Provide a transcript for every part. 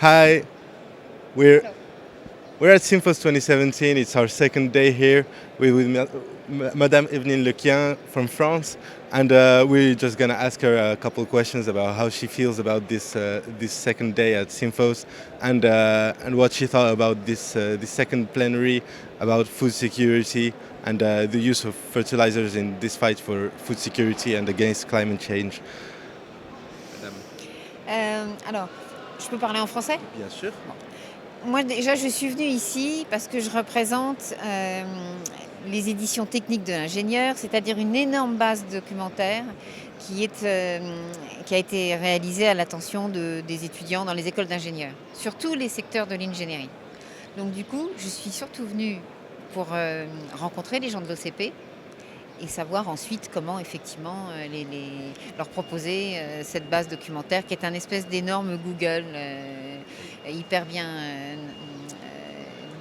Hi, we're we're at Symphos 2017. It's our second day here. We're with Madame Evelyne Lequien from France, and we're just gonna ask her a couple of questions about how she feels about this second day at Symphos, and what she thought about this second plenary about food security and the use of fertilizers in this fight for food security and against climate change. Madame. Alors, je peux parler en français? Bien sûr. Moi, déjà, je suis venue ici parce que je représente les éditions techniques de l'ingénieur, c'est-à-dire une énorme base documentaire qui a été réalisée à l'attention des étudiants dans les écoles d'ingénieurs, sur tous les secteurs de l'ingénierie. Donc, du coup, je suis surtout venue pour rencontrer les gens de l'OCP et savoir ensuite comment effectivement leur proposer cette base documentaire qui est un espèce d'énorme Google hyper bien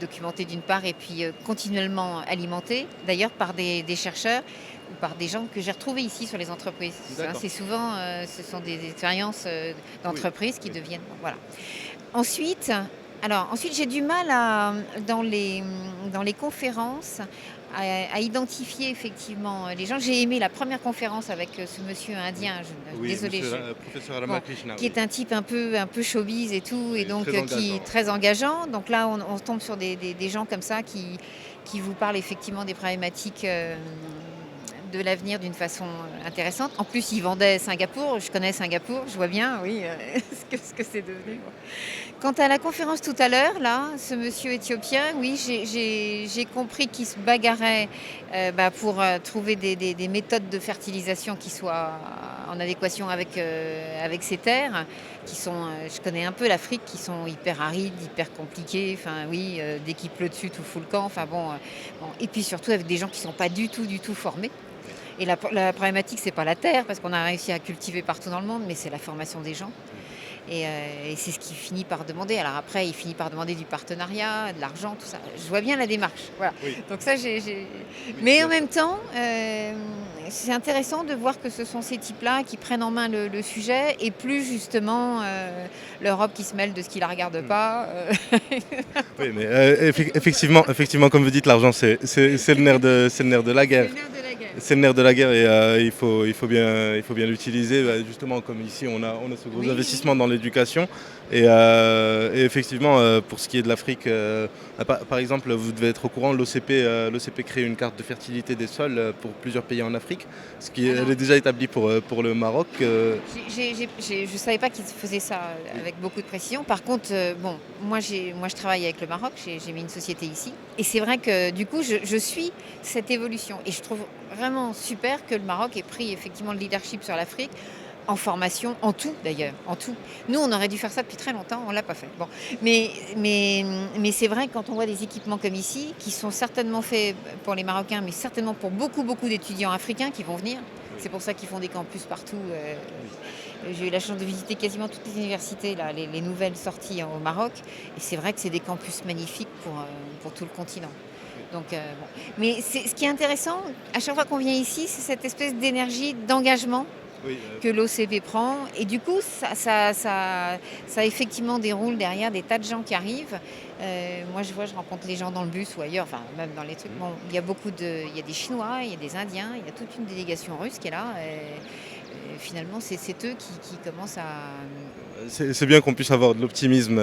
documenté d'une part et puis continuellement alimenté d'ailleurs par des chercheurs ou par des gens que j'ai retrouvés ici sur les entreprises. C'est souvent, ce sont des expériences d'entreprises qui deviennent... Bon, voilà. Ensuite, j'ai du mal dans les conférences à identifier effectivement les gens. J'ai aimé la première conférence avec ce monsieur indien, désolé, Professeur Ramakrishna, qui est un type un peu showbiz et tout, oui, et donc qui est très engageant. Donc là, on tombe sur des gens comme ça qui vous parlent effectivement des problématiques de l'avenir d'une façon intéressante. En plus, il vendait Singapour. Je connais Singapour, je vois bien, oui, ce que c'est devenu. Quant à la conférence tout à l'heure, là, ce monsieur éthiopien, oui, j'ai compris qu'il se bagarrait pour trouver des méthodes de fertilisation qui soient en adéquation avec ces terres, qui sont, je connais un peu l'Afrique, qui sont hyper arides, hyper compliquées. Enfin, oui, dès qu'il pleut dessus, tout fout le camp. Enfin bon, et puis surtout avec des gens qui ne sont pas du tout formés. Et la problématique, c'est pas la terre, parce qu'on a réussi à cultiver partout dans le monde, mais c'est la formation des gens. Et c'est ce qu'il finit par demander. Alors après, il finit par demander du partenariat, de l'argent, tout ça. Je vois bien la démarche. Voilà. Oui. Donc ça, mais en même temps, c'est intéressant de voir que ce sont ces types-là qui prennent en main le sujet, et plus justement l'Europe qui se mêle de ce qui la regarde pas. Oui, mais effectivement, comme vous dites, l'argent, c'est le nerf de la guerre. C'est le nerf de la guerre et il faut bien l'utiliser. Justement, comme ici, on a ce gros investissement dans l'éducation. Et effectivement, pour ce qui est de l'Afrique, par exemple, vous devez être au courant, l'OCP crée une carte de fertilité des sols pour plusieurs pays en Afrique, ce qui est déjà établi pour le Maroc. Je ne savais pas qu'ils faisaient ça avec beaucoup de précision. Par contre, moi je travaille avec le Maroc, j'ai mis une société ici. Et c'est vrai que du coup, je suis cette évolution. Et je trouve vraiment super que le Maroc ait pris effectivement le leadership sur l'Afrique, en formation, en tout d'ailleurs, en tout. Nous, on aurait dû faire ça depuis très longtemps, on ne l'a pas fait. Bon. Mais c'est vrai que quand on voit des équipements comme ici, qui sont certainement faits pour les Marocains, mais certainement pour beaucoup d'étudiants africains qui vont venir, c'est pour ça qu'ils font des campus partout. J'ai eu la chance de visiter quasiment toutes les universités, là, les nouvelles sorties au Maroc, et c'est vrai que c'est des campus magnifiques pour tout le continent. Donc, Mais ce qui est intéressant, à chaque fois qu'on vient ici, c'est cette espèce d'énergie, d'engagement que l'OCP prend. Et du coup, ça effectivement déroule derrière des tas de gens qui arrivent. Moi, je rencontre les gens dans le bus ou ailleurs, enfin, même dans les trucs. Bon, il y a des Chinois, il y a des Indiens, il y a toute une délégation russe qui est là. Et finalement, c'est eux qui commencent à... C'est bien qu'on puisse avoir de l'optimisme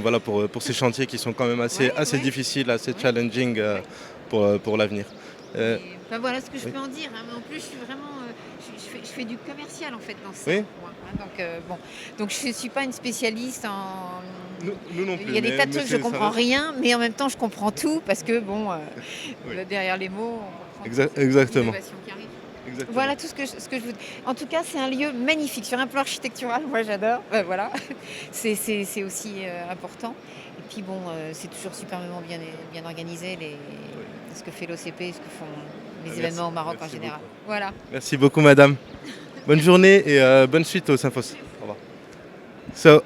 voilà, pour ces chantiers qui sont quand même assez difficiles, assez challenging pour l'avenir. Voilà ce que je peux en dire. Hein. Mais en plus, je suis vraiment... je fais du commercial en fait dans ça. Oui. Moi, hein. Donc je ne suis pas une spécialiste en... Nous non plus. Il y a des tas de trucs, je ne comprends rien, mais en même temps, je comprends tout parce que, derrière les mots, on comprend exactement. l'innovation qui arrive. Exactement. Voilà tout ce que je vous dis. En tout cas, c'est un lieu magnifique. Sur un plan architectural, moi j'adore. Voilà. C'est aussi important. Et puis c'est toujours superbement bien organisé ce que fait l'OCP, ce que font les événements au Maroc en général. Beaucoup. Voilà. Merci beaucoup, madame. Bonne journée et bonne suite au Symphos. Au revoir. So,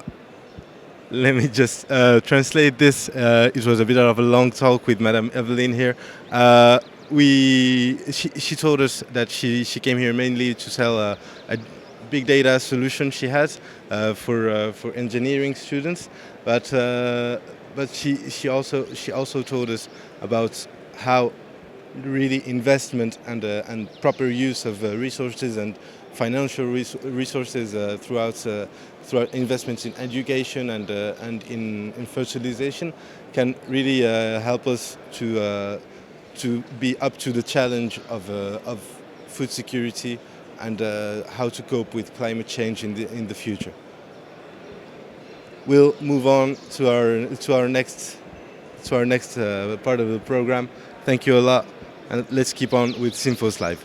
let me just translate this. It was a bit of a long talk with Madame Evelyne here. She told us that she came here mainly to sell big data solution she has for engineering students, but she also told us about how really investment and proper use of resources and financial resources throughout investments in education and in fertilization can really help us to be up to the challenge of food security and how to cope with climate change in the future. We'll move on to our next part of the program. Thank you a lot, and let's keep on with Symphos Live.